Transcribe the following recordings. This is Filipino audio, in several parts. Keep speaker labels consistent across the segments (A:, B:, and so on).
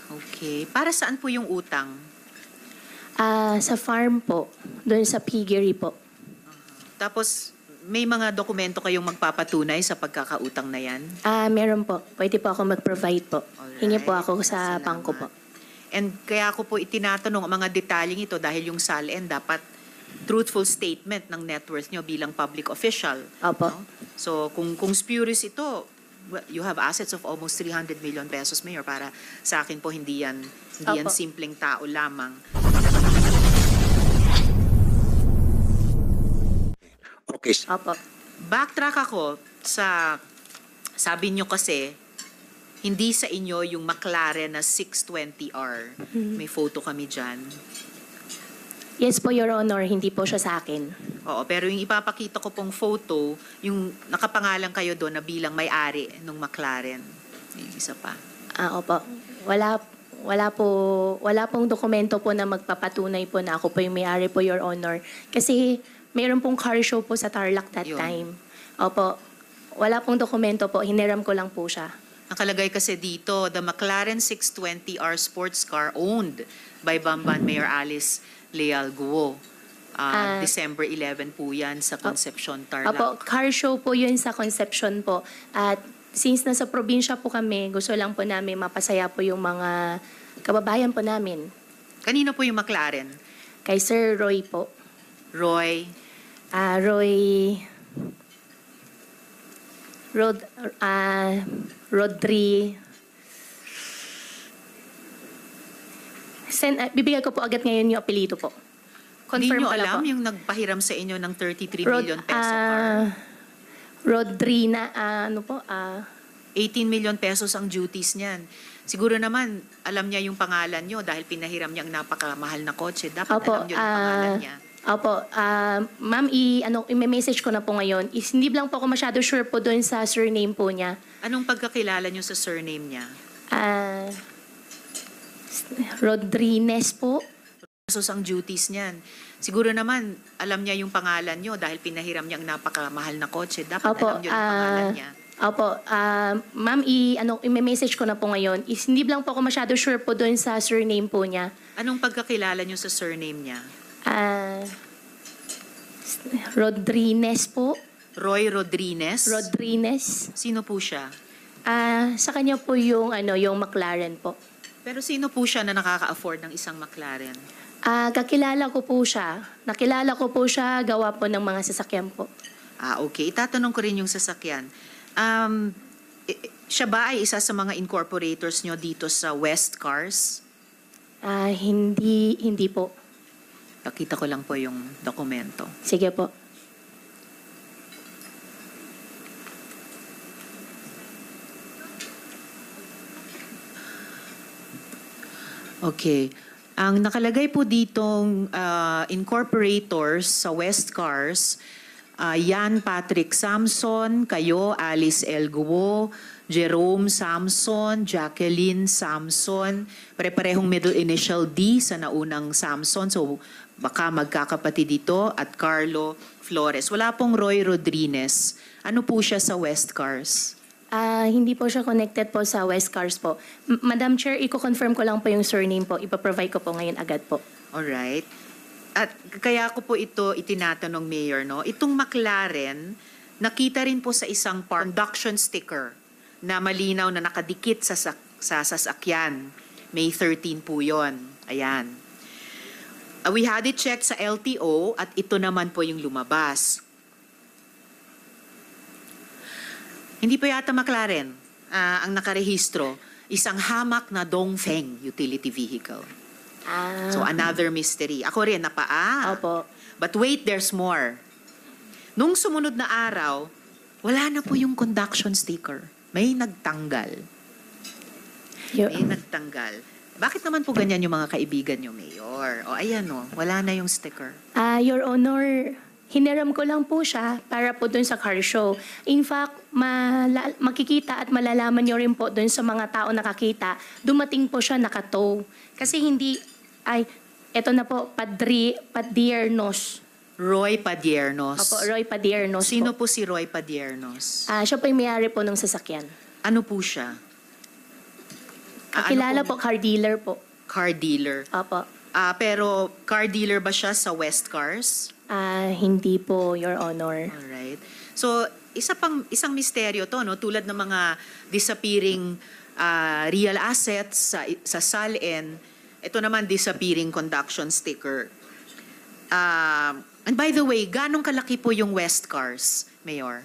A: Okay. Para saan po yung utang?
B: Sa farm po, doon sa piggery po.
A: Tapos, may mga dokumento kayong magpapatunay sa pagkakautang na yan?
B: Meron po. Pwede po ako mag-provide po.
A: Alright.
B: Hingi po ako sa
A: Salamat.
B: bangko po.
A: And kaya ko po itinatanong ang mga detalyeng ito dahil yung SALN dapat truthful statement ng net worth nyo bilang public official.
B: Opo.
A: No? So, kung spurious ito, you have assets of almost 300 million pesos, Mayor. Para sa akin po, hindi yan
B: Opo.
A: simpleng tao lamang.
C: Okay.
B: Opo.
A: Backtrack ako sa, sabi nyo kasi, hindi sa inyo yung McLaren na 620R. May photo kami dyan.
B: Yes po, Your Honor. Hindi po siya sa akin.
A: Oo, pero yung ipapakita ko pong photo, yung nakapangalan kayo doon na bilang may-ari ng McLaren. Yung isa pa.
B: Opo. Wala pong dokumento po na magpapatunay po na ako po yung may-ari po, Your Honor. Kasi mayroon pong car show po sa Tarlac that
A: Yun.
B: time. Opo. Wala pong dokumento po. Hiniram ko lang po siya.
A: Nakalagay kasi dito, the McLaren 620R sports car owned by Bamban Mayor Alice Leal Guo. December 11 po yan sa Concepcion, Tarlac.
B: Opo, car show po yun sa Concepcion po. At since nasa probinsya po kami, gusto lang po namin mapasaya po yung mga kababayan po namin.
A: Kanino po yung McLaren?
B: Kay Sir Roy po.
A: Roy?
B: Rodri. Bibigay ko po agad ngayon yung apelyido po.
A: Hindi
B: Confirm
A: nyo
B: ko na
A: alam
B: po.
A: yung nagpahiram sa inyo ng 33 million peso car?
B: Rodrina,
A: 18 million pesos ang duties niyan. Siguro naman, alam niya yung pangalan nyo dahil pinahiram niya ang napakamahal na kotse. Dapat
B: Opo,
A: alam niyo yung pangalan niya.
B: Opo, ma'am, i-message ko na po ngayon. Hindi lang po ako masyado sure po doon sa surname po niya.
A: Anong pagkakilala niyo sa surname niya?
B: Rodriguez po.
A: Pesos ang duties niyan. Siguro naman, alam niya yung pangalan nyo dahil pinahiram niya ang napakamahal na kotse. Dapat
B: Opo,
A: alam niyo yung pangalan niya.
B: Opo, ma'am, i-message ko na po ngayon. Hindi lang po ako masyado sure po doon sa surname po niya.
A: Anong pagkakilala niyo sa surname niya?
B: Rodriguez po.
A: Roy Rodriguez?
B: Rodriguez.
A: Sino po siya?
B: Sa kanya po yung McLaren po.
A: Pero sino po siya na nakaka-afford ng isang McLaren?
B: Kakilala ko po siya. Nakilala ko po siya gawa po ng mga sasakyan po.
A: Okay. Itatanong ko rin yung sasakyan. Siya ba ay isa sa mga incorporators nyo dito sa West Cars?
B: Hindi po.
A: Nakita ko lang po yung dokumento.
B: Sige po.
A: Okay. Ang nakalagay po ditong incorporators sa West Cars, Yan Patrick Samson, kayo, Alice L. Guo, Jerome Samson, Jacqueline Samson, pare-parehong middle initial D sa naunang Samson, so baka magkakapatid dito, at Carlo Flores. Wala pong Roy Rodriguez. Ano po siya sa West Cars?
B: Hindi po siya connected po sa West Cars po. Madam Chair, i-confirm ko lang po yung surname po. Ipaprovide ko po ngayon agad po.
A: Alright. At kaya ko po ito itinatanong, Mayor, no? Itong McLaren, nakita rin po sa isang conduction sticker na malinaw na nakadikit sa sasakyan. May 13 po yon. Ayan. We had it checked sa LTO at ito naman po yung lumabas. Hindi po yata McLaren ang nakarehistro. Isang hamak na Dongfeng utility vehicle. So another mystery. Ako rin,
B: Opo.
A: But wait, there's more. Nung sumunod na araw, wala na po yung conduction sticker. May nagtanggal. May nagtanggal. Bakit naman po ganyan yung mga kaibigan nyo, Mayor? O ayan o, wala na yung sticker.
B: Your Honor, hiniram ko lang po siya para po dun sa car show. In fact, makikita at malalaman nyo rin po dun sa mga tao nakakita, dumating po siya nakatow. Kasi eto na po, Padiernos.
A: Roy Padiernos.
B: Opo, Roy Padiernos
A: Sino
B: po.
A: po si Roy Padiernos?
B: Siya po yung may-ari po ng sasakyan.
A: Ano po siya?
B: Kilala po, car dealer po.
A: Car dealer.
B: Opo.
A: Pero car dealer ba siya sa West Cars?
B: Hindi po, Your Honor.
A: Alright. So, isang misteryo to, no? Tulad ng mga disappearing real assets sa SALN, ito naman disappearing conduction sticker. And by the way, ganong kalaki po yung West Cars, Mayor?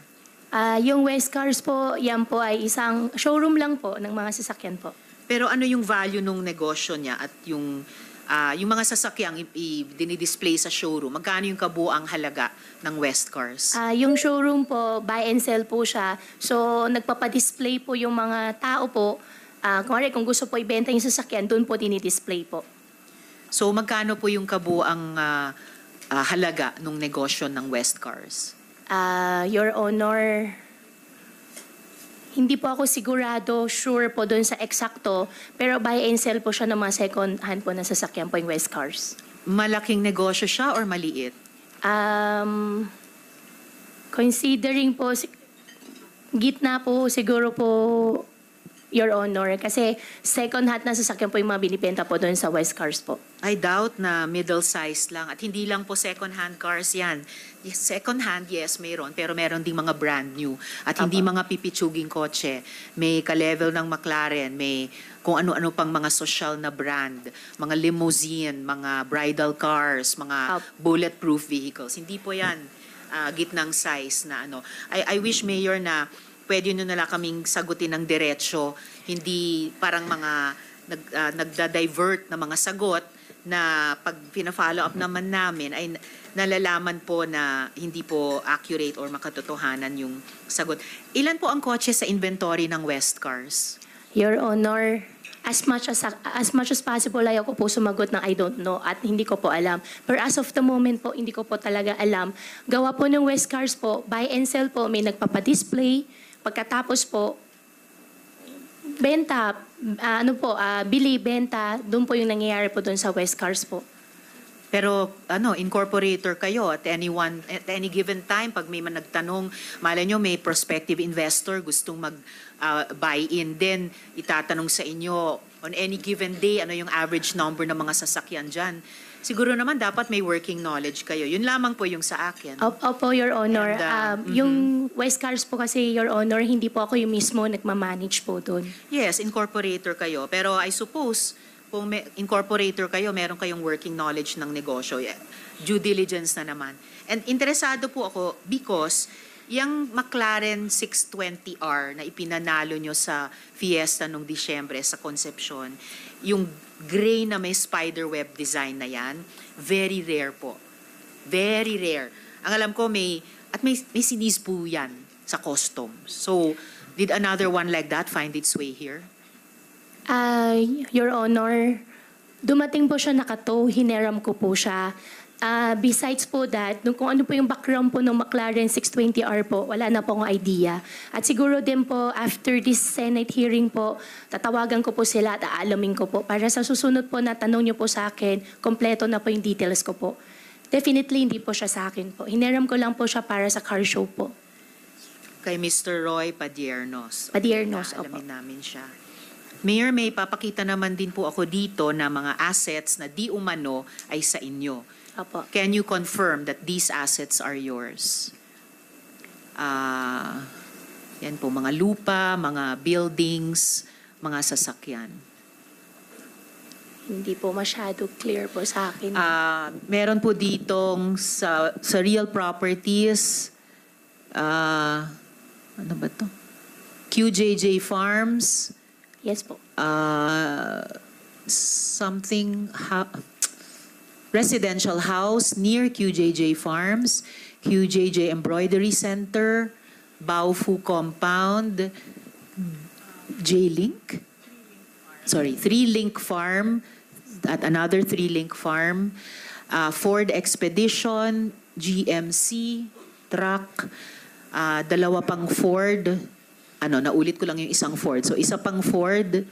B: Yung West Cars po, yan po ay isang showroom lang po ng mga sasakyan po.
A: Pero ano yung value nung negosyo niya at yung mga sasakyang dinidisplay sa showroom? Magkano yung kabuang halaga ng West Cars?
B: Yung showroom po, buy and sell po siya. So, nagpapadisplay po yung mga tao po. Kung gusto po ibenta yung sasakyan, doon po dinidisplay po.
A: So magkano po yung kabuang halaga ng negosyo ng West Cars?
B: Your Honor, hindi po ako sigurado, sure po doon sa eksakto, pero buy and sell po siya ng mga second hand po na sasakyan po yung West Cars.
A: Malaking negosyo siya or maliit?
B: Considering po, gitna po siguro po, Your Honor, kasi second hand na sasakyan po yung mga binibenta po doon sa West Cars po.
A: I doubt na middle-sized lang at hindi lang po second-hand cars yan. Yes, second-hand, yes, mayroon, pero meron ding mga brand new at hindi mga pipitsuging kotse. May ka-level ng McLaren, may kung ano-ano pang mga social na brand, mga limousine, mga bridal cars, mga bulletproof vehicles. Hindi po yan gitnang size na ano. I wish, Mayor, na pwede nyo nila kaming sagutin ng diretsyo, hindi parang mga nagda-divert na mga sagot na pag pina-follow up naman namin ay nalalaman po na hindi po accurate or makatotohanan yung sagot. Ilan po ang kotse sa inventory ng West Cars?
B: Your Honor, as much as possible, ayaw ko po sumagot ng I don't know at hindi ko po alam. Pero as of the moment po, hindi ko po talaga alam. Gawa po ng West Cars po, buy and sell po, may nagpapadisplay. Pagkatapos po, benta, bili, benta, doon po yung nangyayari po doon sa West Cars po.
A: Pero incorporator kayo at any given time pag may nagtanong, malay nyo may prospective investor gustong mag-buy in din, itatanong sa inyo on any given day ano yung average number ng mga sasakyan dyan. Siguro naman dapat may working knowledge kayo. Yun lamang po yung sa akin.
B: Opo, Your Honor.
A: And,
B: yung West Cars po kasi, Your Honor, hindi po ako yung mismo nagmamanage po doon.
A: Yes, incorporator kayo. Pero I suppose, kung incorporator kayo, meron kayong working knowledge ng negosyo. Due diligence na naman. And interesado po ako because yung McLaren 620R na ipinanalo nyo sa Fiesta nung Disyembre sa Concepcion, yung gray na may spiderweb design na yan, very rare po. Very rare. Ang alam ko may sinis po yan sa customs. So, did another one like that find its way here?
B: Your Honor, dumating po siya nakato, hineram ko po siya. Besides po that, kung ano po yung background po ng McLaren 620R po, wala na po akong idea. At siguro din po, after this Senate hearing po, tatawagan ko po sila at aalamin ko po. Para sa susunod po na tanong niyo po sa akin, kompleto na po yung details ko po. Definitely hindi po siya sa akin po. Hineram ko lang po siya para sa car show po.
A: Kay Mr. Roy Padiernos.
B: Padiernos, opo.
A: Alamin namin siya. Mayor, may papakita naman din po ako dito na mga assets na di umano ay sa inyo.
B: Opo.
A: Can you confirm that these assets are yours? Yan po, mga lupa, mga buildings, mga sasakyan.
B: Hindi po masyado clear po sa akin.
A: Meron po ditong sa real properties, ano ba to? QJJ Farms,
B: Yes po.
A: residential house near QJJ Farms, QJJ Embroidery Center, Baofu Compound, J-Link? Sorry, 3-Link Farm, at another 3-Link Farm, Ford Expedition, GMC, truck, dalawa pang Ford, naulit ko lang yung isang Ford. So isa pang Ford,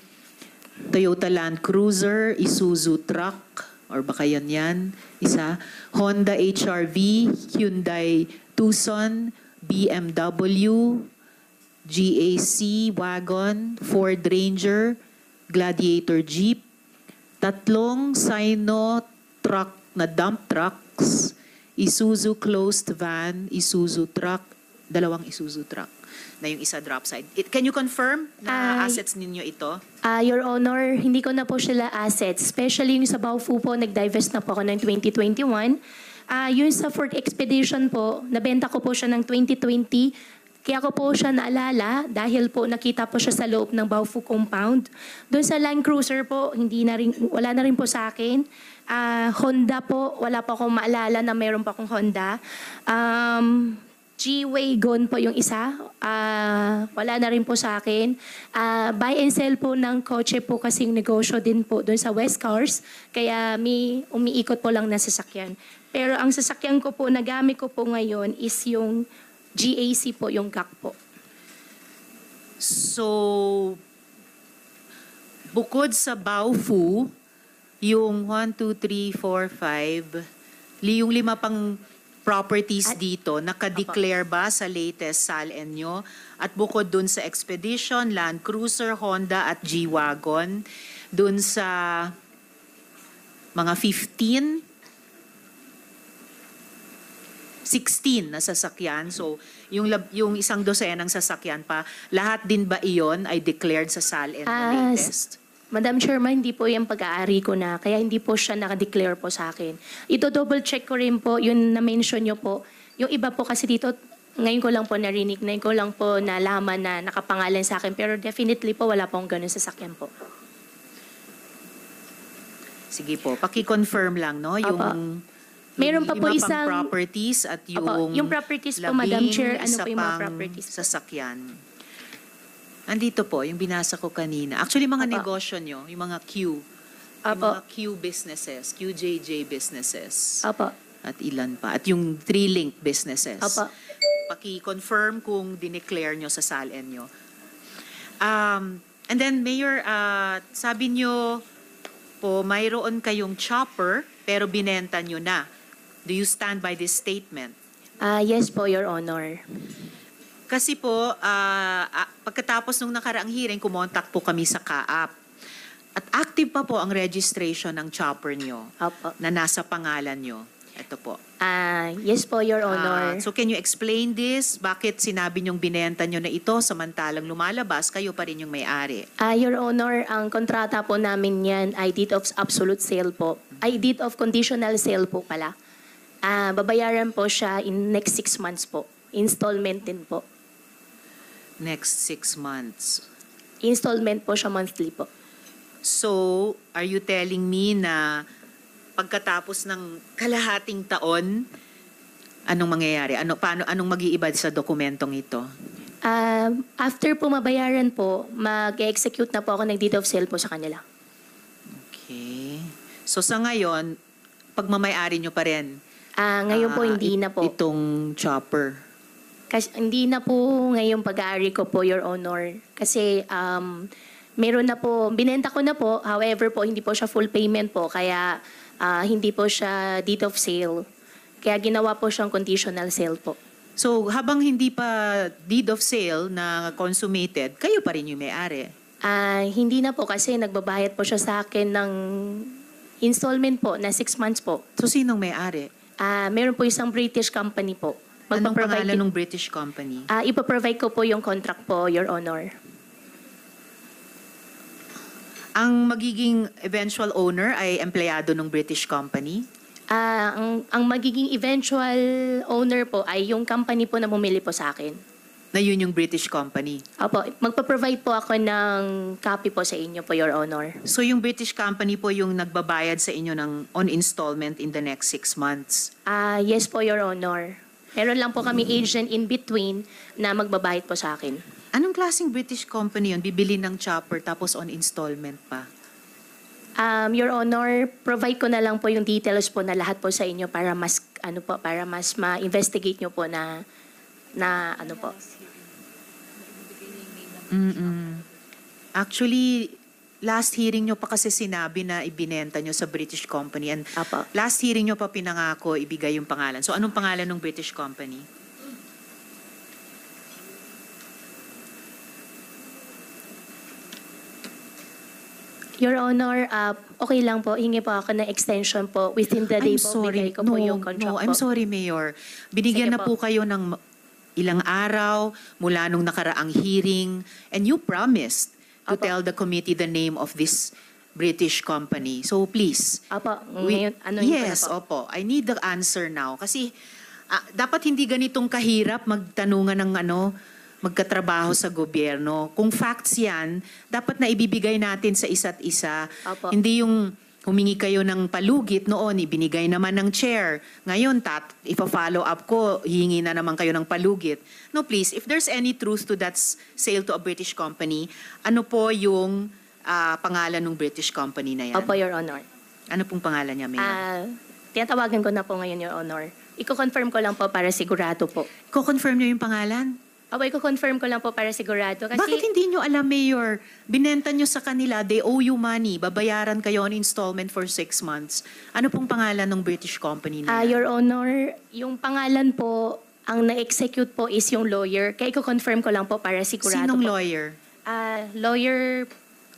A: Toyota Land Cruiser, Isuzu truck, or baka yan, isa, Honda HR-V, Hyundai Tucson, BMW, GAC wagon, Ford Ranger, Gladiator Jeep, 3 Sino truck na dump trucks, Isuzu closed van, Isuzu truck, 2 Isuzu truck na yung isa drop side. Can you confirm na assets ninyo ito?
B: Your Honor, hindi ko na po sila assets. Especially yung sa Baofu po, nag-divest na po ako ng 2021. Yung sa Ford Expedition po, nabenta ko po siya ng 2020. Kaya ko po siya naalala dahil po nakita po siya sa loob ng Baofu compound. Doon sa Land Cruiser po, wala na rin po sa akin. Honda po, wala pa akong maalala na mayroon pa akong Honda. G-Wagon po yung isa. Wala na rin po sa akin. Buy and sell po ng kotse po kasing negosyo din po doon sa West Cars. Kaya umiikot po lang na sasakyan. Pero ang sasakyan ko po, nagamit ko po ngayon is yung GAC po, yung GAC po.
A: So, bukod sa Baofu, yung 1, 2, 3, 4, 5, yung 5 pang properties dito, naka-declare ba sa latest SALN nyo? At bukod dun sa Expedition, Land Cruiser, Honda at G-Wagon, dun sa mga 16 na sasakyan. So, yung 12 ng sasakyan pa, lahat din ba iyon ay declared sa SALN na latest?
B: Madam Chairman, hindi po yung pag-aari ko na, kaya hindi po siya naka-declare po sa akin. Ito double check ko rin po, yung na-mention nyo po. Yung iba po kasi dito, ngayon ko lang po narinig, ngayon ko lang po nalaman na nakapangalan sa akin. Pero definitely po, wala pong ganun sasakyan po.
A: Sige po, paki-confirm lang, no? Yung
B: Meron pa po
A: 5
B: isang
A: pang properties at
B: yung properties po, Madam Chair, ano po yung mga
A: 11
B: properties po?
A: sasakyan. Andito po, yung binasa ko kanina. Actually, mga
B: Opo.
A: negosyo nyo, yung mga Q. Yung
B: Opo.
A: mga Q businesses, QJJ businesses.
B: Opo.
A: At ilan pa. At yung 3-link businesses.
B: Opo.
A: Paki-confirm kung dineclare nyo sa SALN nyo. And then, Mayor, sabi nyo po, mayroon kayong chopper, pero binenta nyo na. Do you stand by this statement?
B: Yes po, Your Honor.
A: Kasi po, pagkatapos nung nakaraang hearing, kumontak po kami sa CAAP. At active pa po ang registration ng chopper nyo
B: Opo.
A: na nasa pangalan nyo. Ito po.
B: Yes po, Your Honor.
A: So can you explain this? Bakit sinabi nyong binenta nyo na ito samantalang lumalabas, kayo pa rin yung may-ari?
B: Your Honor, ang kontrata po namin yan ay deed of absolute sale po. Ay deed of conditional sale po pala. Babayaran po siya in next 6 months po. Installment din po.
A: Next 6 months.
B: Installment po siya monthly po.
A: So, are you telling me na pagkatapos ng kalahating taon, anong mangyayari? Anong mag-iiba sa dokumentong ito?
B: After po mabayaran po, mag-execute na po ako ng deed of sale po sa kanila.
A: Okay. So sa ngayon, pagmamayari nyo pa rin?
B: Ngayon po hindi na po.
A: Itong chopper?
B: Kasi hindi na po ngayong pag-aari ko po, Your Honor. Kasi meron na po, binenta ko na po, however po, hindi po siya full payment po, kaya hindi po siya deed of sale. Kaya ginawa po siyang conditional sale po.
A: So habang hindi pa deed of sale na consummated, kayo pa rin yung may-ari?
B: Hindi na po kasi nagbabayad po siya sa akin ng installment po na 6 months po.
A: So sinong may-ari?
B: Meron po isang British company po.
A: Anong
B: Magpa-provide
A: pangalan ng British company?
B: Ipaprovide ko po yung contract po, Your Honor.
A: Ang magiging eventual owner ay empleyado ng British company?
B: Ang magiging eventual owner po ay yung company po na bumili po sa akin.
A: Na yun yung British company?
B: Opo, magpa-provide po ako ng copy po sa inyo po, Your Honor.
A: So yung British company po yung nagbabayad sa inyo on installment in the next 6 months?
B: Yes po, Your Honor. Meron lang po kami agent in between na magbabayad po sa akin.
A: Anong klaseng British company yun? Bibili ng chopper tapos on installment pa?
B: Your Honor, provide ko na lang po yung details po na lahat po sa inyo para mas ma-investigate nyo po na ano po.
A: Actually, last hearing nyo pa kasi sinabi na ibinenta nyo sa British company. And
B: Apo.
A: last hearing nyo pa pinangako ibigay yung pangalan. So anong pangalan ng British company?
B: Your Honor, okay lang po. Hingi po ako ng extension po. Within the day
A: I'm
B: po,
A: sorry.
B: bigay ko po yung contract
A: I'm
B: po.
A: sorry, Mayor. Binigyan
B: Sige
A: na po kayo ng ilang araw mula nung nakaraang hearing, and you promised to
B: Opo.
A: tell the committee the name of this British company. So please.
B: Apo, ngayon, ano yun
A: Yes,
B: po na po?
A: opo. I need the answer now. Kasi dapat hindi ganitong kahirap magtanungan ng magkatrabaho sa gobyerno. Kung facts yan, dapat na ibibigay natin sa isa't isa.
B: Opo.
A: Hindi yung humingi kayo ng palugit noon, ibinigay naman ng chair. Ngayon, ipa-follow up ko, hihingi na naman kayo ng palugit. No, please, if there's any truth to that sale to a British company, ano po yung pangalan ng British company na yan?
B: Opo, Your Honor.
A: Ano pong pangalan niya, Mayor?
B: Tinatawagan ko na po ngayon, Your Honor. Iko-confirm ko lang po para sigurado po.
A: Ko-confirm niyo yung pangalan?
B: Opo, iko-confirm ko lang po para sigurado. Kasi,
A: Bakit hindi niyo alam, Mayor? Binenta niyo sa kanila, they owe you money. Babayaran kayo on installment for 6 months. Ano pong pangalan ng British company na yan?
B: Your Honor, yung pangalan po, ang na-execute po is yung lawyer. Kaya iko-confirm ko lang po para sigurado
A: Sinong
B: po.
A: lawyer?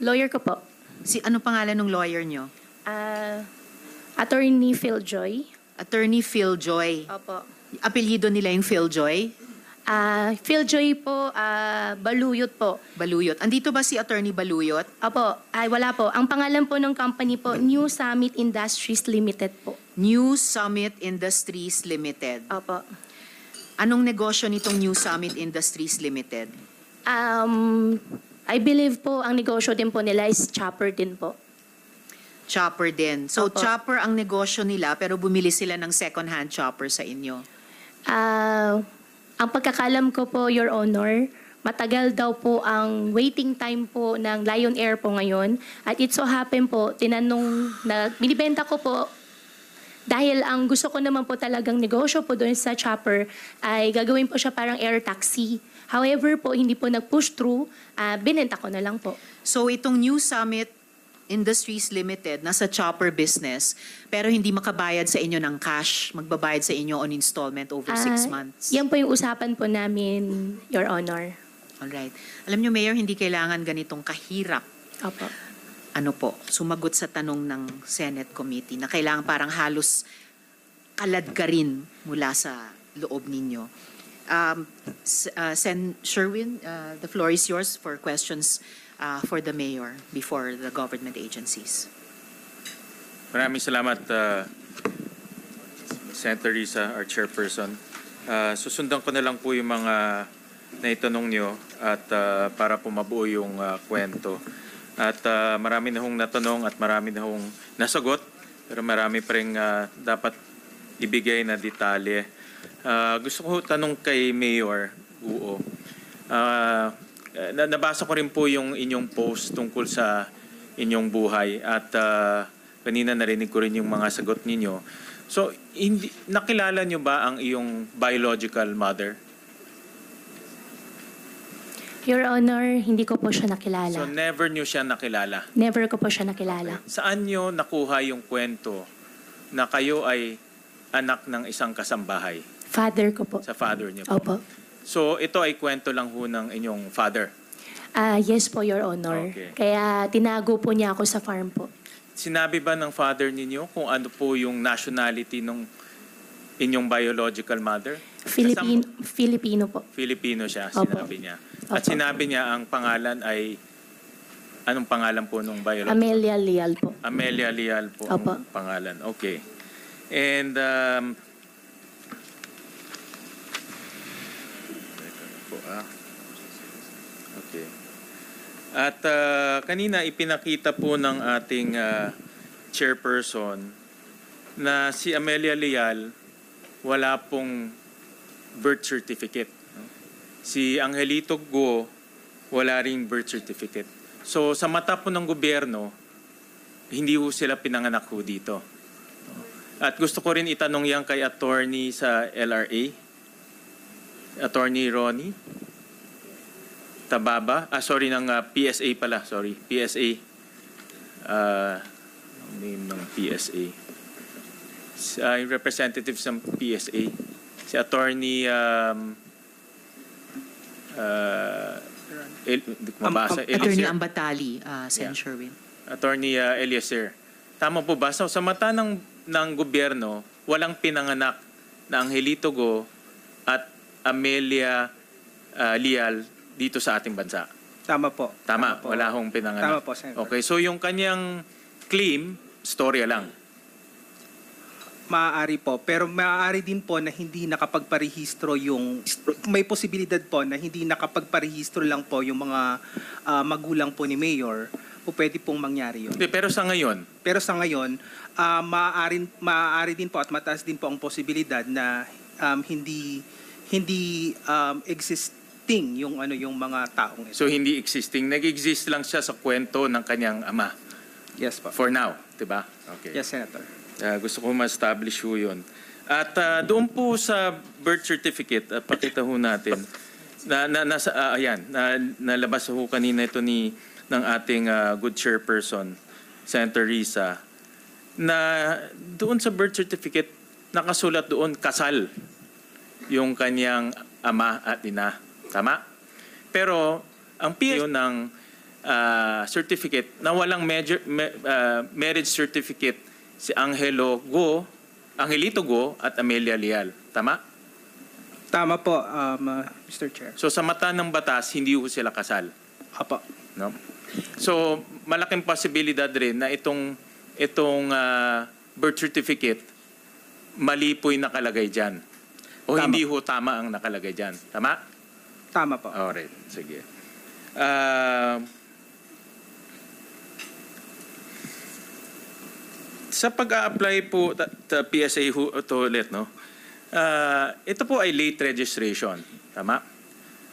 B: Lawyer ko po.
A: Ano pangalan ng lawyer niyo?
B: Attorney Phil Joy.
A: Attorney Phil Joy.
B: Opo.
A: Apelyido nila yung Phil Joy?
B: Phil Joy po, Baluyot po.
A: Baluyot. Andito ba si Attorney Baluyot?
B: Opo, wala po. Ang pangalan po ng company po, New Summit Industries Limited po.
A: New Summit Industries Limited.
B: Opo.
A: Anong negosyo nitong New Summit Industries Limited?
B: I believe po, ang negosyo din po nila is chopper din po.
A: Chopper din. So
B: Opo.
A: chopper ang negosyo nila pero bumili sila ng second-hand chopper sa inyo.
B: Ang pagkakalam ko po, Your Honor, matagal daw po ang waiting time po ng Lion Air po ngayon. At it so happen po, binibenta ko po dahil ang gusto ko naman po talagang negosyo po doon sa chopper ay gagawin po siya parang air taxi. However po, hindi po nag-push through, binenta ko na lang po.
A: So itong New Summit Industries Limited, nasa chopper business, pero hindi makabayad sa inyo ng cash, magbabayad sa inyo on installment over 6 months.
B: Yan po yung usapan po namin, Your Honor.
A: Alright. Alam nyo, Mayor, hindi kailangan ganitong kahirap.
B: Opo.
A: Sumagot sa tanong ng Senate Committee na kailangan parang halos kalad ka rin mula sa loob ninyo. Sen Sherwin, the floor is yours for questions for the Mayor before the government agencies.
C: Maraming salamat, Senator Risa, our chairperson. Susundan ko na lang po yung mga naitanong nyo at para po mabuo yung kwento. At marami na hong natanong at marami na hong nasagot, pero marami pa rin dapat ibigay na detalye. Gusto ko tanong kay Mayor Guo. Nabasa ko rin po yung inyong post tungkol sa inyong buhay at kanina narinig ko rin yung mga sagot ninyo. So, nakilala nyo ba ang iyong biological mother?
B: Your Honor, hindi ko po siya nakilala.
C: So, never nyo siya nakilala?
B: Never ko po siya nakilala.
C: Saan nyo nakuha yung kwento na kayo ay anak ng isang kasambahay?
B: Father ko po.
C: Sa father niyo po?
B: Opo.
C: So, ito ay kwento lang ho ng inyong father?
B: Yes po, Your Honor.
C: Okay.
B: Kaya tinago po niya ako sa farm po.
C: Sinabi ba ng father ninyo kung ano po yung nationality ng inyong biological mother?
B: Filipino po.
C: Filipino siya,
B: Opo.
C: sinabi niya. At
B: Opo.
C: sinabi niya ang pangalan ay, anong pangalan po nung biological?
B: Amelia Leal po.
C: Amelia Leal po
B: Opo.
C: ang pangalan. Okay. And, okay. At kanina ipinakita po ng ating chairperson na si Amelia Leal wala pong birth certificate. Si Angelito Guo wala ring birth certificate. So sa mata po ng gobyerno, hindi ho sila pinanganak ho dito. At gusto ko rin itanong yan kay attorney sa LRA, Attorney Ronnie Tababa, ng PSA pala, sorry, PSA. Name ng PSA. Yung representative sa PSA, si Attorney hindi ko mabasa.
A: Attorney Ambatali, Sen
C: Yeah.
A: Sherwin.
C: Attorney Eliezer, tama po ba? So, sa mata ng gobyerno, walang pinanganak na Angelito Go at Amelia Lial dito sa ating bansa.
D: Tama po.
C: Tama,
D: po.
C: wala hong pinanganak.
D: Tama po, Senator.
C: Okay, so yung kanyang claim, storya lang.
D: Maaari po. Pero maaari din po na hindi nakapagparehistro yung... May posibilidad po na hindi nakapagparehistro lang po yung mga magulang po ni Mayor. O pwede pong mangyari yun.
C: Hindi, pero sa ngayon,
D: Pero sa ngayon, maaari din po at mataas din po ang posibilidad na hindi existing yung mga taong ito.
C: so hindi existing. Nag-exist lang siya sa kwento ng kanyang ama.
D: Yes po.
C: For now, di ba? Okay.
D: Yes, Senator.
C: Gusto ko ma-establish ho yun. At doon po sa birth certificate, pakita ho natin, nalabas ho kanina ito ng ating good chairperson, Senator Risa, na doon sa birth certificate, nakasulat doon, kasal yung kanyang ama at ina. Tama? Pero ang PSA ng certificate na walang marriage certificate si Angelito Go at Amelia Lial. Tama?
D: Tama po, Mr. Chair.
C: So sa mata ng batas, hindi ho sila kasal.
D: Apo.
C: No? So malaking posibilidad rin na itong birth certificate mali po yung nakalagay dyan. O
D: Tama.
C: hindi ho tama ang nakalagay dyan. Tama?
D: Tama po.
C: Alright, sige. Sa pag-a-apply po sa PSA to ulit, no? Ito po ay late registration. Tama?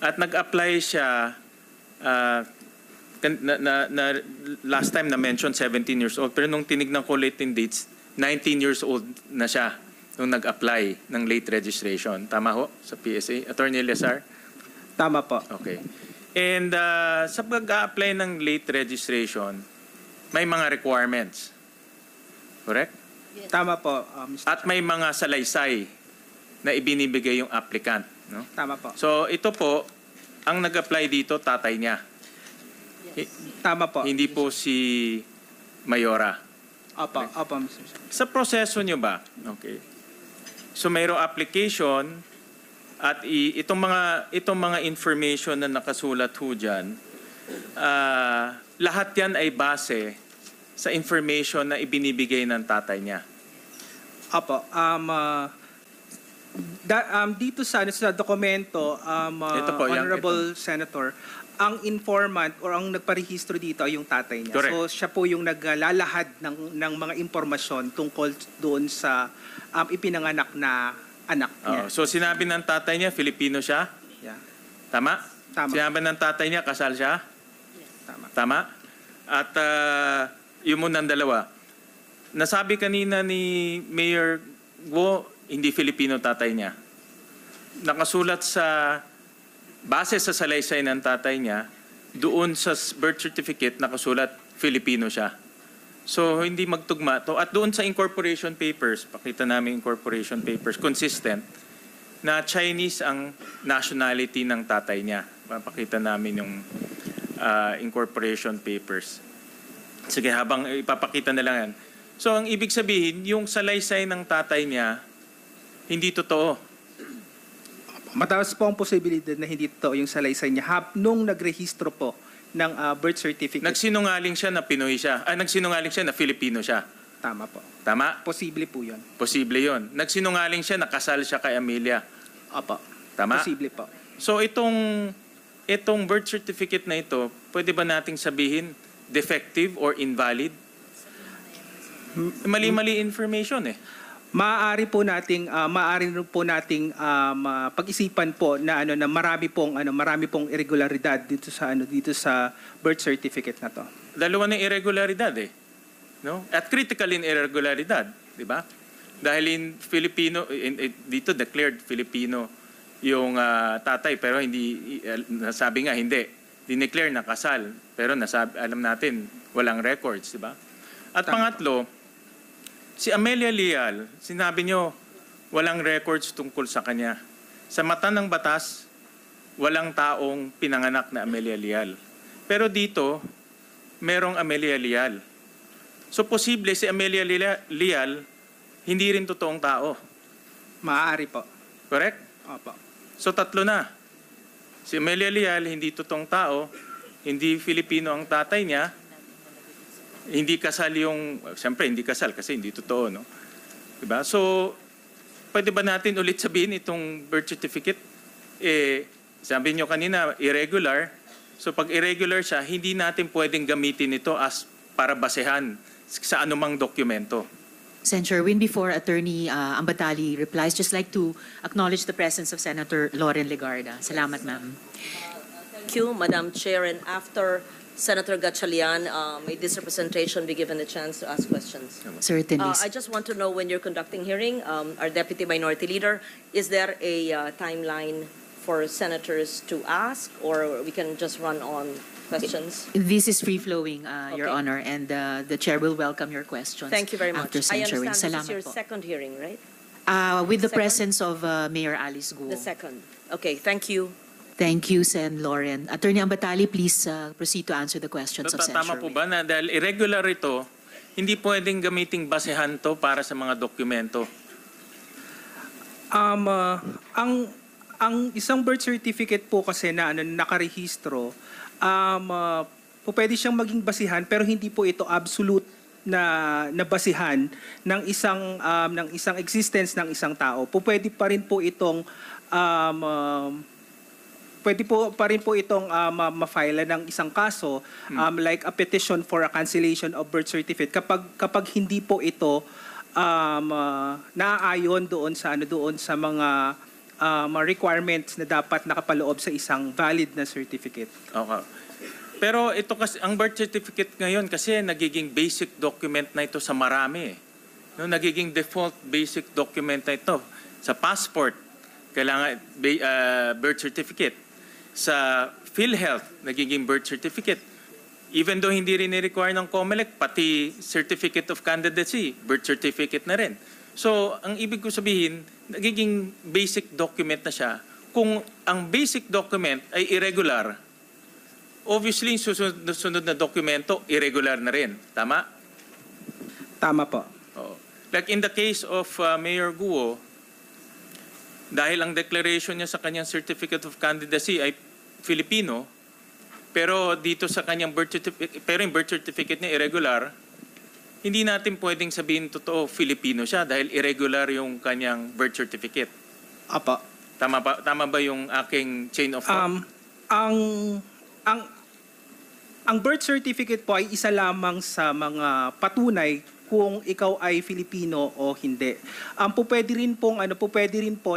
C: At nag-apply siya last time na-mention 17 years old. Pero nung tinignan ko late in dates, 19 years old na siya nung nag-apply ng late registration. Tama ho sa PSA? Attorney Eliezer?
D: Tama po.
C: Okay. And sa pag-a-apply ng late registration, may mga requirements. Correct?
D: Tama po, Mr.
C: At may mga salaysay na ibinibigay yung applicant. No?
D: Tama po.
C: So ito po, ang nag-apply dito, tatay niya.
D: Tama po.
C: Hindi po si Mayora.
D: Opo, opo, Mr. Chair.
C: Sa proseso nyo ba? Okay. So mayroong application at itong mga information na nakasulat ho dyan, lahat yan ay base sa information na ibinibigay ng tatay niya.
D: Opo. Dito sa dokumento,
C: Ito po,
D: Honorable Senator, ang informant or ang nagparehistro dito ay yung tatay niya.
C: Correct.
D: So siya po yung naglalahad ng mga impormasyon tungkol doon sa ipinanganak na anak niya.
C: So sinabi ng tatay niya, Filipino siya?
D: Yeah.
C: Tama?
D: Tama.
C: Sinabi ng tatay niya, kasal siya?
D: Tama.
C: Tama? At yun muna ang dalawa. Nasabi kanina ni Mayor Guo, hindi Filipino tatay niya. Nakasulat sa, base sa salaysay ng tatay niya, doon sa birth certificate nakasulat Filipino siya. So hindi magtugma to. At doon sa incorporation papers, pakita namin incorporation papers, consistent na Chinese ang nationality ng tatay niya. Papakita namin yung incorporation papers. Sige, habang ipapakita na lang yan. So, ang ibig sabihin, yung salaysay ng tatay niya, hindi totoo.
D: Mataas po ang posibilidad na hindi totoo yung salaysay niya nung nagrehistro po ng birth certificate.
C: Nagsinungaling siya na Pinoy siya. Nagsinungaling siya na Filipino siya.
D: Tama po.
C: Tama?
D: Posible po yun.
C: Posible yon. Nagsinungaling siya na kasal siya kay Amelia.
D: Opo.
C: Tama?
D: Posible po.
C: So, itong birth certificate na ito, pwede ba nating sabihin defective or invalid? Mali-mali information eh.
D: Maaari rin po nating pag-isipan po na marami pong irregularidad dito sa birth certificate na to.
C: Dalawa ng irregularidad eh. No? At critical in irregularidad, di ba? Dahil in Filipino, dito declared Filipino yung tatay pero hindi, nasabi nga hindi. Dineclare na kasal pero alam natin walang records, di ba? At pangatlo, si Amelia Lial, sinabi nyo walang records tungkol sa kanya. Sa mata ng batas, walang taong pinanganak na Amelia Lial. Pero dito, merong Amelia Lial. So posible si Amelia Lial hindi rin totoong tao.
D: Maaari po.
C: Correct?
D: Opo.
C: So tatlo na. Si Amelia Lial hindi totoong tao, hindi Filipino ang tatay niya, hindi kasal yung, siyempre hindi kasal kasi hindi totoo, no? Diba? So, pwede ba natin ulit sabihin itong birth certificate? Sabi nyo kanina, irregular. So pag irregular siya, hindi natin pwedeng gamitin ito as para basehan sa anumang dokumento.
A: Sen. Sherwin, before Attorney Ambatali replies, just like to acknowledge the presence of Senator Loren Legarda. Salamat, ma'am.
E: Thank you, Madam Chair. And after Senator Gatchalian, may this representation be given a chance to ask questions?
A: Certainly.
E: I just want to know, when you're conducting hearing, our Deputy Minority Leader, is there a timeline for senators to ask, or we can just run on questions?
A: This is free-flowing, Your
E: Okay.
A: Honor, and the Chair will welcome your questions.
E: Thank you very much.
A: After
E: I
A: Sen. Sherwin.
E: understand
A: Salamat
E: this is your
A: po.
E: second hearing, right?
A: With the
E: Second?
A: presence of Mayor Alice Guo.
E: The second. Okay, thank you.
A: Thank you, Sen. Loren. Attorney Ambatali, please proceed to answer the questions of Sen.
C: Tama po
A: Sherwin.
C: ba na dahil irregular ito, hindi pwedeng gamiting basehan to para sa mga dokumento?
D: Ang isang birth certificate po kasi na nakarehistro, po pwede siyang maging basihan pero hindi po ito absolute na basihan ng isang existence ng isang tao. Po pwede pa rin po itong ma-file ng isang kaso, like a petition for a cancellation of birth certificate kapag hindi po ito naaayon doon sa mga requirements na dapat nakapaloob sa isang valid na certificate.
C: Okay. Pero ito kasi, ang birth certificate ngayon kasi nagiging basic document na ito sa marami. No, nagiging default basic document na ito. Sa passport, kailangan birth certificate. Sa PhilHealth, nagiging birth certificate. Even though hindi rin i-require ng COMELEC, pati certificate of candidacy, birth certificate na rin. So, ang ibig ko sabihin, nagiging basic document na siya. Kung ang basic document ay irregular, obviously, susunod na dokumento, irregular na rin. Tama?
D: Tama po.
C: Oo. Like in the case of Mayor Guo, dahil ang declaration niya sa kanyang certificate of candidacy ay Filipino, pero dito sa kanyang yung birth certificate niya irregular, hindi natin pwedeng sabihin totoo Filipino siya dahil irregular yung kanyang birth certificate.
D: Apa.
C: Tama ba yung aking chain of thought?
D: Ang birth certificate po ay isa lamang sa mga patunay kung ikaw ay Filipino o hindi. Po pwede rin po